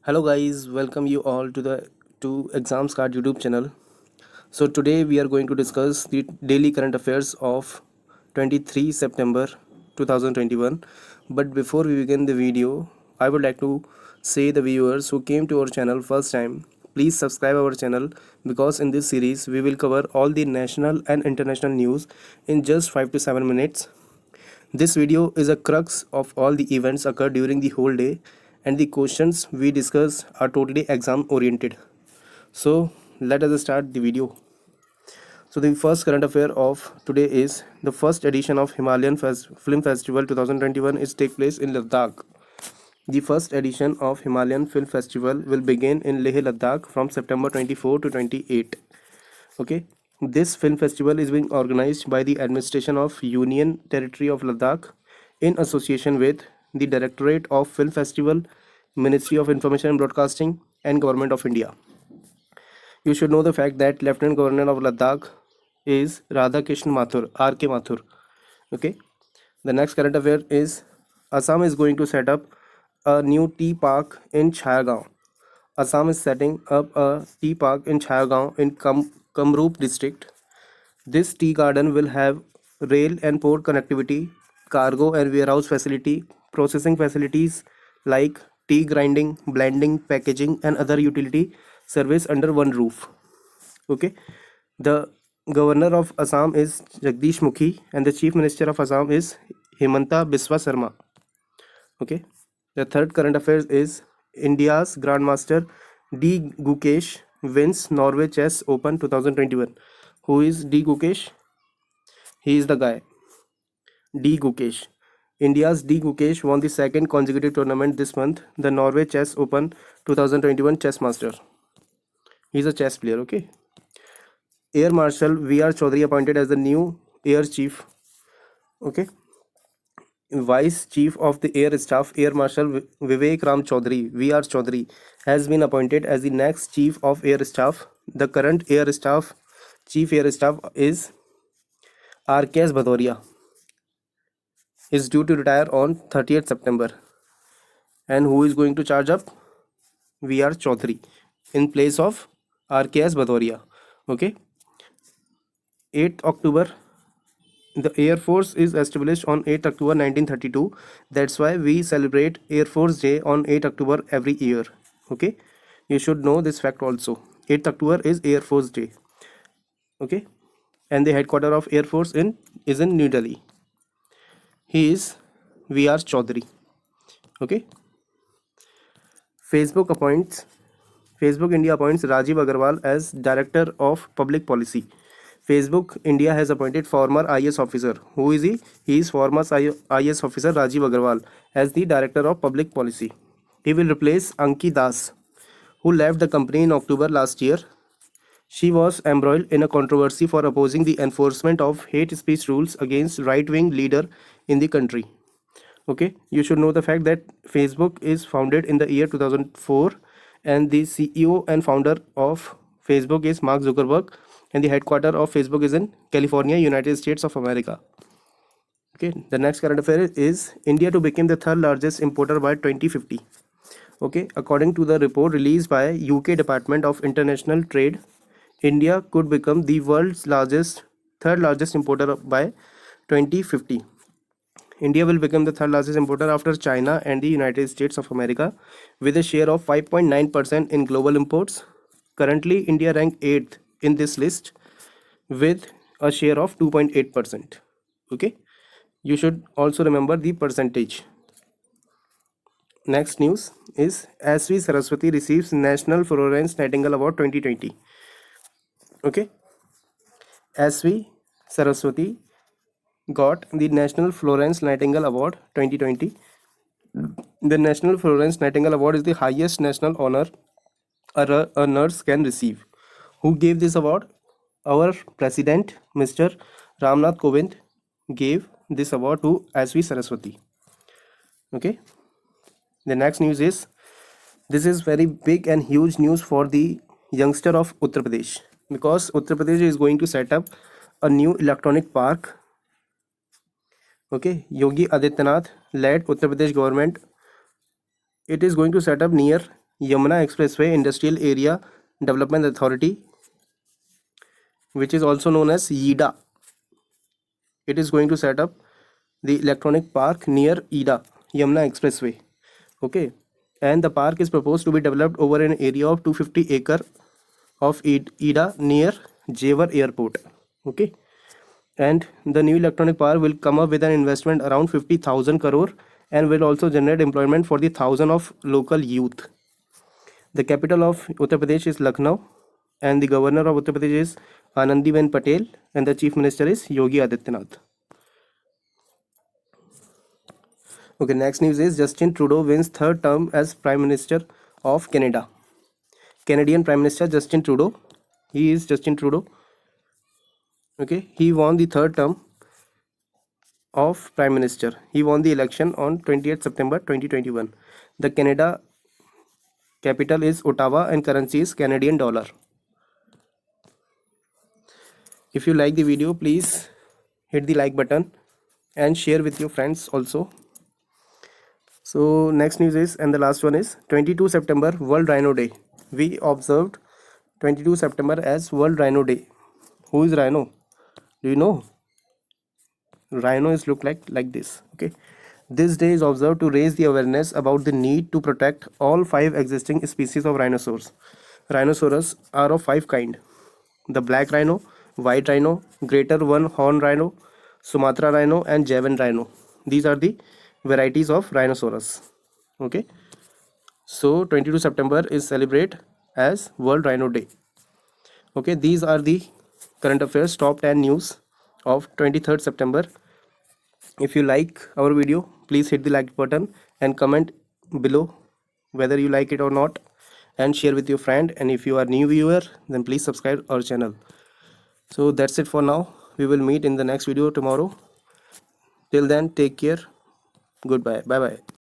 Hello guys, welcome you all to Exams Card YouTube channel. So today we are going to discuss the daily current affairs of 23 September 2021. But before we begin the video, I would like to say the viewers who came to our channel first time, please subscribe our channel because in this series we will cover all the national and international news in just 5 to 7 minutes. This video is a crux of all the events occurred during the whole day, and the questions we discuss are totally exam oriented. So let us start the video. So the first current affair of today is the first edition of Himalayan Film Festival 2021 is take place in Ladakh. The first edition of Himalayan Film Festival will begin in Leh Ladakh from September 24 to 28. Okay, this film festival is being organized by the administration of Union Territory of Ladakh in association with the Directorate of Film Festival, Ministry of Information and Broadcasting, and Government of India. You should know the fact that Lieutenant Governor of Ladakh is Radhakishan Mathur, R.K. Mathur. Okay, the next current affair is Assam is going to set up a new tea park in Chhayagaon. Assam is setting up a tea park in Chhayagaon in Kamrup district. This tea garden will have rail and port connectivity, cargo and warehouse facility, processing facilities like tea grinding, blending, packaging, and other utility service under one roof. Okay, the governor of Assam is Jagdish Mukhi, and the chief minister of Assam is Himanta Biswa Sarma. Okay, the third current affairs is India's Grandmaster D. Gukesh wins Norway Chess Open 2021. Who is D. Gukesh? He is the guy. D. Gukesh. India's D. Gukesh won the second consecutive tournament this month, the Norway Chess Open 2021 Chess Master. He's a chess player, okay? Air Marshal V.R. Chaudhary appointed as the new Air Chief, okay? Vice Chief of the Air Staff, Air Marshal Vivek Ram Chaudhary, V.R. Chaudhary, has been appointed as the next Chief of Air Staff. The current Chief Air Staff is R.K.S. Bhadoria. Is due to retire on 30th September. And who is going to charge up? V.R. Chaudhary in place of R.K.S. Bhadoria. Okay. 8th October. The Air Force is established on 8th October 1932. That's why we celebrate Air Force Day on 8th October every year. Okay. You should know this fact also. 8th October is Air Force Day. Okay. And the headquarters of Air Force is in New Delhi. He is V.R. Chaudhary. Okay. Facebook India appoints Rajiv Agarwal as Director of Public Policy. Facebook India has appointed former IS officer. Who is he? He is former IS officer Rajiv Agarwal as the Director of Public Policy. He will replace Anki Das, who left the company in October last year. She was embroiled in a controversy for opposing the enforcement of hate speech rules against right-wing leader in the country. Okay, you should know the fact that Facebook is founded in the year 2004, and the CEO and founder of Facebook is Mark Zuckerberg, and the headquarters of Facebook is in California, United States of America. Okay, the next current affair is India to become the third largest importer by 2050. Okay, according to the report released by UK Department of International Trade, India could become the world's third largest importer by 2050. India will become the third largest importer after China and the United States of America with a share of 5.9% in global imports. Currently, India ranks 8th in this list with a share of 2.8%. Okay, you should also remember the percentage. Next news is S.V. Saraswati receives National Florence Nightingale Award 2020. Okay, S.V. Saraswati got the National Florence Nightingale Award 2020. The National Florence Nightingale Award is the highest national honor a nurse can receive. Who gave this award? Our President, Mr. Ramnath Kovind, gave this award to S.V. Saraswati. Okay. The next news is, this is very big and huge news for the youngster of Uttar Pradesh, because Uttar Pradesh is going to set up a new electronic park. Okay, Yogi Adityanath led Uttar Pradesh government. It is going to set up near Yamuna Expressway Industrial Area Development Authority, which is also known as YIDA. It is going to set up the electronic park near YIDA, Yamuna Expressway. Okay, and the park is proposed to be developed over an area of 250 acre of YIDA near Jewar Airport. Okay, and the new electronic park will come up with an investment around 50,000 crore and will also generate employment for the thousand of local youth. The capital of Uttar Pradesh is Lucknow, and the governor of Uttar Pradesh is Anandiben Patel, and the chief minister is Yogi Adityanath. Okay, next news is Justin Trudeau wins third term as Prime Minister of Canada. Canadian Prime Minister Justin Trudeau, he is Justin Trudeau. Okay, he won the third term of Prime Minister. He won the election on 28th September 2021. The Canada capital is Ottawa and currency is Canadian dollar. If you like the video, please hit the like button and share with your friends also. So next news is, and the last one is 22 September World Rhino Day. We observed 22 September as World Rhino Day. Who is rhino? Do you know? Rhino is look like this. Okay, this day is observed to raise the awareness about the need to protect all 5 existing species of rhinoceros. Rhinoceros are of 5 kind: the black rhino, white rhino, greater one horn rhino, Sumatra rhino, and Javan rhino. These are the varieties of rhinoceros. Okay, so 22 September is celebrated as World Rhino Day. Okay, these are the current affairs top 10 news of 23rd September. If you like our video, please hit the like button and comment below whether you like it or not, and share with your friend. And if you are new viewer, then please subscribe our channel. So that's it for now. We will meet in the next video tomorrow. Till then, take care. Goodbye. Bye bye.